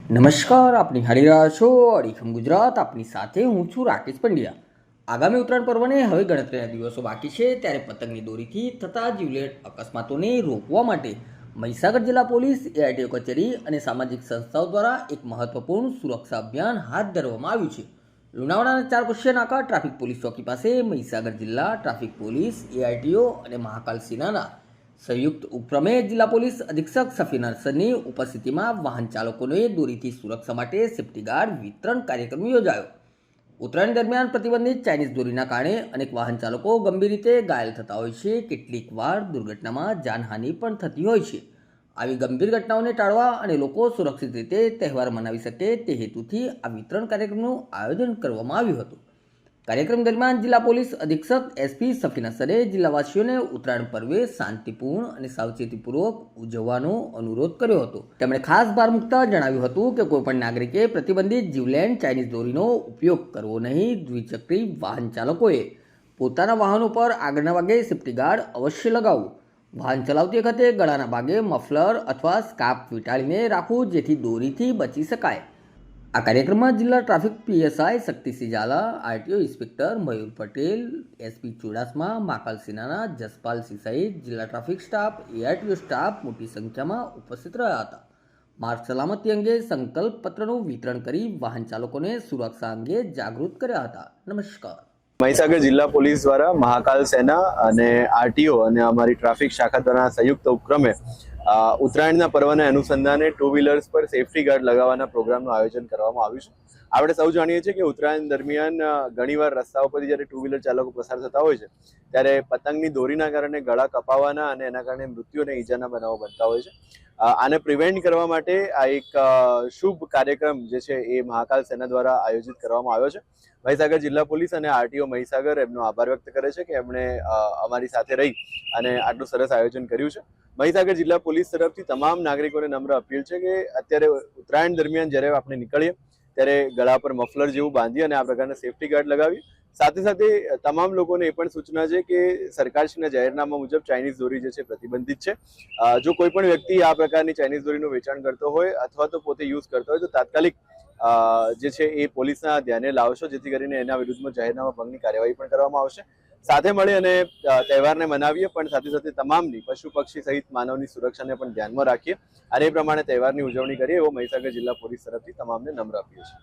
નમસ્કાર, આપની હારી રહ્યા છો અડીખમ ગુજરાત. આપની સાથે હું છું રાકેશ પંડ્યા. આગામી ઉત્તરાયણ પર્વને હવે ગણતરીના દિવસો બાકી છે, ત્યારે પતંગની દોરીથી થતા જીવલેણ અકસ્માતોને રોકવા માટે મહીસાગર જિલ્લા પોલીસ, એઆરટીઓ કચેરી અને સામાજિક સંસ્થાઓ દ્વારા એક મહત્વપૂર્ણ સુરક્ષા અભિયાન હાથ ધરવામાં આવ્યું છે. લુણાવાડાના 4 પુષ્ય નાકા ટ્રાફિક પોલીસ ચોકી પાસે મહીસાગર જિલ્લા ટ્રાફિક પોલીસ, એઆરટીઓ અને મહાકાલ સેનાના સંયુક્ત ઉપક્રમે જિલ્લા પોલીસ અધિક્ષક સફીન અરસદની ઉપસ્થિતિમાં વાહન ચાલકોને દોરીથી સુરક્ષા માટે સેફ્ટી ગાર્ડ વિતરણ કાર્યક્રમ યોજાયો. ઉત્તરાયણ દરમિયાન પ્રતિબંધિત ચાઇનીઝ દોરીના કારણે અનેક વાહન ચાલકો ગંભીર રીતે ઘાયલ થતા હોય છે. કેટલીક વાર દુર્ઘટનામાં જાનહાનિ પણ થતી હોય છે. આવી ગંભીર ઘટનાઓને ટાળવા અને લોકો સુરક્ષિત રીતે તહેવાર મનાવી શકે તે હેતુથી આ વિતરણ કાર્યક્રમનું આયોજન કરવામાં આવ્યું હતું. કાર્યક્રમ દરમિયાન જિલ્લા પોલીસ અધિક્ષક એસપી સફીન અરસદે જિલ્લાવાસીઓને ઉત્તરાયણ પર્વે શાંતિપૂર્ણ અને સાવચેતીપૂર્વક ઉજવવાનો અનુરોધ કર્યો હતો. તેમણે ખાસ ભાર મૂકતા જણાવ્યું હતું કે કોઈપણ નાગરિકે પ્રતિબંધિત જીવલેણ ચાઇનીઝ દોરીનો ઉપયોગ કરવો નહીં. દ્વિચક્રી વાહન ચાલકોએ પોતાના વાહનો પર આગળના ભાગે સેફ્ટી ગાર્ડ અવશ્ય લગાવવું. વાહન ચલાવતી વખતે ગળાના ભાગે મફલર અથવા સ્કાર્ફ વીંટાળીને રાખવું, જેથી દોરીથી બચી શકાય. આ કાર્યક્રમમાં જિલ્લા traffic PSI Shaktisinh Zala, RTO inspector Mayur Patel, SP Chudasama, Mahakal સેનાના જસપાલસિંહ સહિત જિલ્લા ટ્રાફિક સ્ટાફ, એઆરટીઓ સ્ટાફ મોટી સંખ્યામાં ઉપસ્થિત રહ્યા હતા. માર્ગ સલામતી અંગે સંકલ્પ પત્રનું વિતરણ કરી વાહન ચાલકોને સુરક્ષા અંગે જાગૃત કર્યા હતા. નમસ્કાર. મહીસાગર જિલ્લા પોલીસ દ્વારા મહાકાલ સેના અને આરટીઓ અને અમારી ટ્રાફિક શાખા દ્વારા સંયુક્ત ઉપક્રમે ઉત્તરાયણના પર્વને અનુસંધાને 2 વ્હીલર્સ પર સેફ્ટી ગાર્ડ લગાવવાના પ્રોગ્રામનું આયોજન કરવામાં આવ્યું છે. આપણે સૌ જાણીએ છીએ કે ઉત્તરાયણ દરમિયાન ઘણીવાર રસ્તાઓ પરથી જ્યારે 2 વ્હીલર ચાલકો પસાર થતા હોય છે ત્યારે પતંગની દોરીના કારણે ગળા કપાવાના અને એના કારણે મૃત્યુ અને ઈજાના બનાવો બનતા હોય છે. આને પ્રિવેન્ટ કરવા માટે આ એક શુભ કાર્યક્રમ જે છે એ મહાકાલ સેના દ્વારા આયોજિત કરવામાં આવ્યો છે. મહીસાગર જિલ્લા પોલીસ અને આરટીઓ મહીસાગર એમનો આભાર વ્યક્ત કરે છે કે એમણે અમારી સાથે રહી અને આટલું સરસ આયોજન કર્યું છે. મહીસાગર જિલ્લા પોલીસ તરફથી તમામ નાગરિકોને નમ્ર અપીલ છે કે અત્યારે ઉત્તરાયણ દરમિયાન જ્યારે આપણે નીકળીએ ત્યારે ગળા પર મફલર જેવું બાંધી અને આ પ્રકારના સેફ્ટી ગાર્ડ લગાવીએ. સાથે સાથે તમામ લોકોને એ પણ સૂચના છે કે સરકારશ્રીના જાહેરનામા મુજબ ચાઇનીઝ દોરી જે છે પ્રતિબંધિત છે. જો કોઈ પણ વ્યક્તિ આ પ્રકારની ચાઇનીઝ દોરીનું વેચાણ કરતો હોય અથવા તો પોતે યુઝ કરતો હોય તો તાત્કાલિક જે છે એ પોલીસના ધ્યાને લાવશો, જેથી કરીને એના વિરુદ્ધમાં જાહેરનામા ભંગની કાર્યવાહી પણ કરવામાં આવશે. સાથે મળી અને તહેવારને મનાવીએ, પણ સાથે સાથે તમામની પશુ પક્ષી સહિત માનવની સુરક્ષાને પણ ધ્યાનમાં રાખીએ અને એ પ્રમાણે તહેવારની ઉજવણી કરીએ એવો મહીસાગર જિલ્લા પોલીસ તરફથી તમામને નમ્ર અપીલ છે.